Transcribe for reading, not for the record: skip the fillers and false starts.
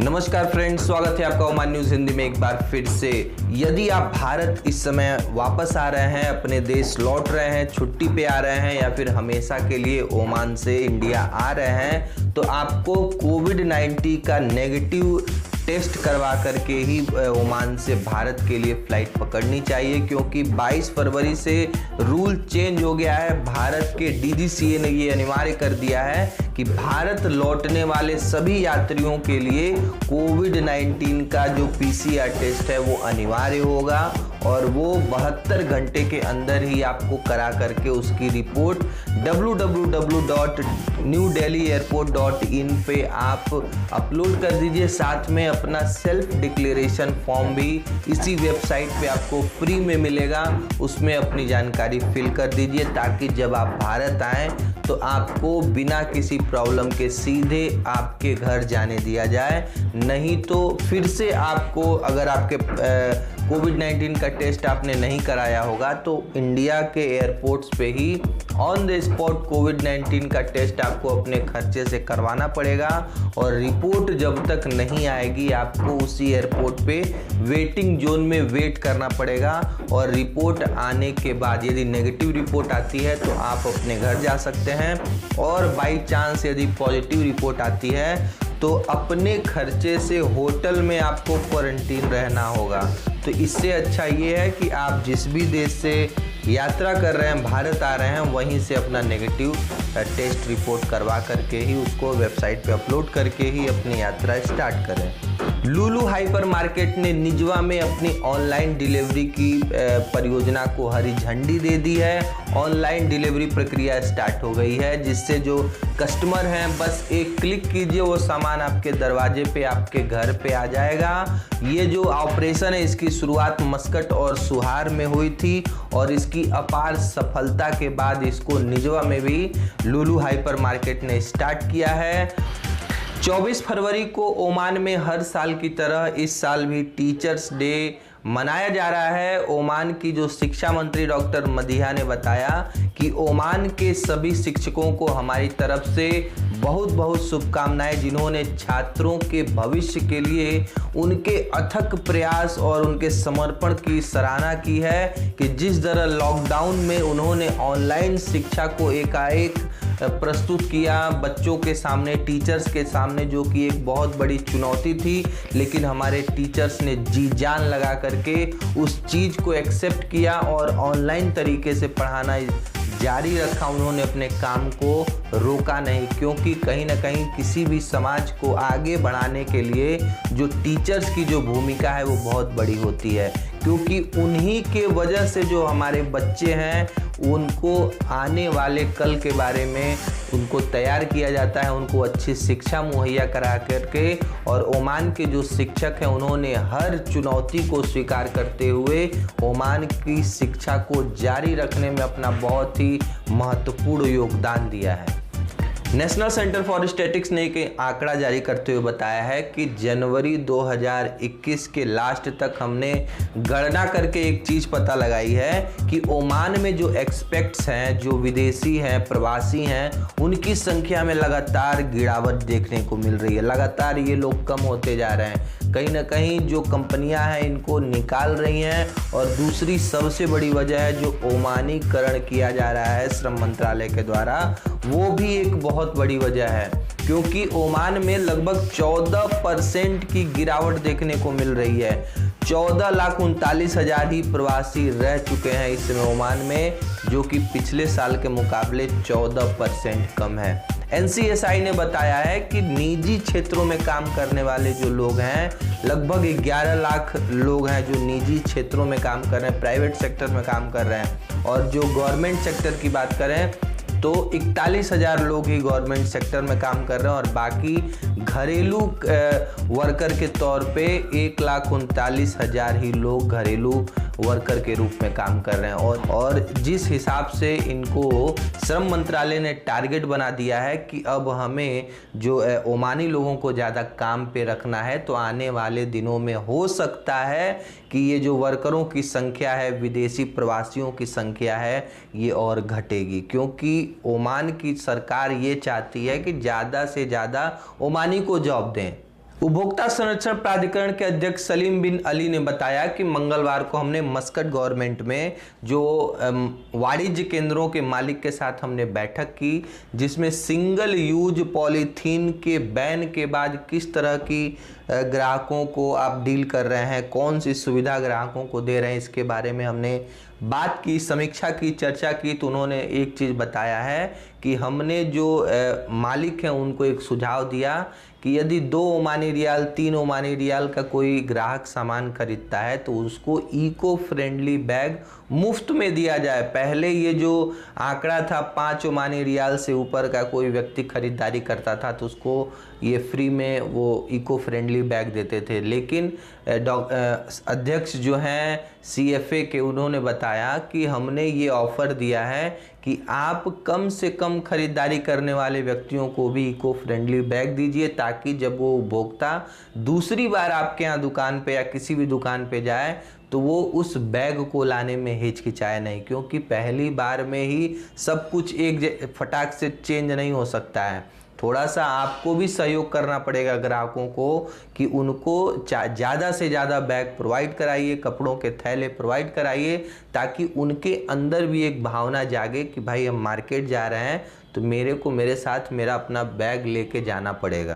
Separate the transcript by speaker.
Speaker 1: नमस्कार फ्रेंड्स, स्वागत है आपका ओमान न्यूज हिंदी में एक बार फिर से। यदि आप भारत इस समय वापस आ रहे हैं, अपने देश लौट रहे हैं, छुट्टी पे आ रहे हैं या फिर हमेशा के लिए ओमान से इंडिया आ रहे हैं, तो आपको कोविड-19 का नेगेटिव टेस्ट करवा करके ही ओमान से भारत के लिए फ्लाइट पकड़नी चाहिए, क्योंकि 22 फरवरी से रूल चेंज हो गया है। भारत के डीजीसीए ने ये अनिवार्य कर दिया है कि भारत लौटने वाले सभी यात्रियों के लिए कोविड-19 का जो पीसीआर टेस्ट है वो अनिवार्य होगा और वो 72 घंटे के अंदर ही आपको करा करके उसकी रिपोर्ट www.newdelhiairport.in पे आप अपलोड कर दीजिए। साथ में अपना सेल्फ डिक्लेरेशन फॉर्म भी इसी वेबसाइट पे आपको फ्री में मिलेगा, उसमें अपनी जानकारी फिल कर दीजिए ताकि जब आप भारत आएँ तो आपको बिना किसी प्रॉब्लम के सीधे आपके घर जाने दिया जाए। नहीं तो फिर से आपको, अगर आपके कोविड-19 का टेस्ट आपने नहीं कराया होगा तो इंडिया के एयरपोर्ट्स पे ही ऑन द स्पॉट कोविड-19 का टेस्ट आपको अपने खर्चे से करवाना पड़ेगा और रिपोर्ट जब तक नहीं आएगी आपको उसी एयरपोर्ट पे वेटिंग जोन में वेट करना पड़ेगा। और रिपोर्ट आने के बाद यदि नेगेटिव रिपोर्ट आती है तो आप अपने घर जा सकते हैं, और बाई चांस यदि पॉजिटिव रिपोर्ट आती है तो अपने खर्चे से होटल में आपको क्वारंटीन रहना होगा। तो इससे अच्छा ये है कि आप जिस भी देश से यात्रा कर रहे हैं, भारत आ रहे हैं, वहीं से अपना नेगेटिव टेस्ट रिपोर्ट करवा करके ही उसको वेबसाइट पे अपलोड करके ही अपनी यात्रा स्टार्ट करें। लुलु हाइपर मार्केट ने निजवा में अपनी ऑनलाइन डिलीवरी की परियोजना को हरी झंडी दे दी है। ऑनलाइन डिलीवरी प्रक्रिया स्टार्ट हो गई है, जिससे जो कस्टमर हैं बस एक क्लिक कीजिए, वो सामान आपके दरवाजे पे, आपके घर पे आ जाएगा। ये जो ऑपरेशन है इसकी शुरुआत मस्कट और सुहार में हुई थी और इसकी अपार सफलता के बाद इसको निजवा में भी लुलु हाइपर मार्केट ने स्टार्ट किया है। 24 फरवरी को ओमान में हर साल की तरह इस साल भी टीचर्स डे मनाया जा रहा है। ओमान की जो शिक्षा मंत्री डॉक्टर मदीहा ने बताया कि ओमान के सभी शिक्षकों को हमारी तरफ से बहुत बहुत शुभकामनाएं, जिन्होंने छात्रों के भविष्य के लिए उनके अथक प्रयास और उनके समर्पण की सराहना की है कि जिस तरह लॉकडाउन में उन्होंने ऑनलाइन शिक्षा को एकाएक प्रस्तुत किया बच्चों के सामने, टीचर्स के सामने, जो कि एक बहुत बड़ी चुनौती थी, लेकिन हमारे टीचर्स ने जी जान लगा करके उस चीज़ को एक्सेप्ट किया और ऑनलाइन तरीके से पढ़ाना जारी रखा। उन्होंने अपने काम को रोका नहीं, क्योंकि कहीं ना कहीं किसी भी समाज को आगे बढ़ाने के लिए जो टीचर्स की जो भूमिका है वो बहुत बड़ी होती है, क्योंकि उन्हीं के वजह से जो हमारे बच्चे हैं उनको आने वाले कल के बारे में उनको तैयार किया जाता है, उनको अच्छी शिक्षा मुहैया करा करके। और ओमान के जो शिक्षक हैं उन्होंने हर चुनौती को स्वीकार करते हुए ओमान की शिक्षा को जारी रखने में अपना बहुत ही महत्वपूर्ण योगदान दिया है। नेशनल सेंटर फॉर स्टैटिस्टिक्स ने एक आंकड़ा जारी करते हुए बताया है कि जनवरी 2021 के लास्ट तक हमने गणना करके एक चीज़ पता लगाई है कि ओमान में जो एक्सपेक्ट्स हैं, जो विदेशी हैं, प्रवासी हैं, उनकी संख्या में लगातार गिरावट देखने को मिल रही है। लगातार ये लोग कम होते जा रहे हैं। कहीं ना कहीं जो कंपनियां हैं इनको निकाल रही हैं, और दूसरी सबसे बड़ी वजह है जो ओमानीकरण किया जा रहा है श्रम मंत्रालय के द्वारा, वो भी एक बहुत बड़ी वजह है, क्योंकि ओमान में लगभग 14% की गिरावट देखने को मिल रही है। 14,39,000 ही प्रवासी रह चुके हैं इस समय ओमान में, जो कि पिछले साल के मुकाबले 14% कम है। NCSI ने बताया है कि निजी क्षेत्रों में काम करने वाले जो लोग हैं, लगभग 11 लाख लोग हैं जो निजी क्षेत्रों में काम कर रहे हैं, प्राइवेट सेक्टर में काम कर रहे हैं। और जो गवर्नमेंट सेक्टर की बात करें तो 41,000 लोग ही गवर्नमेंट सेक्टर में काम कर रहे हैं, और बाकी घरेलू वर्कर के तौर पे 1,39,000 ही लोग घरेलू वर्कर के रूप में काम कर रहे हैं। और जिस हिसाब से इनको श्रम मंत्रालय ने टारगेट बना दिया है कि अब हमें जो ओमानी लोगों को ज़्यादा काम पे रखना है, तो आने वाले दिनों में हो सकता है कि ये जो वर्करों की संख्या है, विदेशी प्रवासियों की संख्या है, ये और घटेगी, क्योंकि ओमान की सरकार ये चाहती है कि ज़्यादा से ज़्यादा ओमानी को जॉब दें। उपभोक्ता संरक्षण प्राधिकरण के अध्यक्ष सलीम बिन अली ने बताया कि मंगलवार को हमने मस्कट गवर्नमेंट में जो वाणिज्य केंद्रों के मालिक के साथ हमने बैठक की, जिसमें सिंगल यूज पॉलीथीन के बैन के बाद किस तरह की ग्राहकों को आप डील कर रहे हैं, कौन सी सुविधा ग्राहकों को दे रहे हैं, इसके बारे में हमने बात की, समीक्षा की, चर्चा की। तो उन्होंने एक चीज़ बताया है कि हमने जो मालिक हैं उनको एक सुझाव दिया कि यदि 2 ओमानी रियाल 3 ओमानी रियाल का कोई ग्राहक सामान खरीदता है तो उसको इको फ्रेंडली बैग मुफ्त में दिया जाए। पहले ये जो आंकड़ा था 5 ओमानी रियाल से ऊपर का कोई व्यक्ति खरीदारी करता था तो उसको ये फ्री में वो इको फ्रेंडली बैग देते थे, लेकिन अध्यक्ष जो हैं CFA के, उन्होंने बताया कि हमने ये ऑफ़र दिया है कि आप कम से कम खरीदारी करने वाले व्यक्तियों को भी इको फ्रेंडली बैग दीजिए, ताकि जब वो उपभोक्ता दूसरी बार आपके यहाँ दुकान पे या किसी भी दुकान पे जाए तो वो उस बैग को लाने में हिचकिचाए नहीं, क्योंकि पहली बार में ही सब कुछ एक फटाक से चेंज नहीं हो सकता है। थोड़ा सा आपको भी सहयोग करना पड़ेगा ग्राहकों को कि उनको ज़्यादा से ज़्यादा बैग प्रोवाइड कराइए, कपड़ों के थैले प्रोवाइड कराइए, ताकि उनके अंदर भी एक भावना जागे कि भाई हम मार्केट जा रहे हैं तो मेरे साथ मेरा अपना बैग लेके जाना पड़ेगा।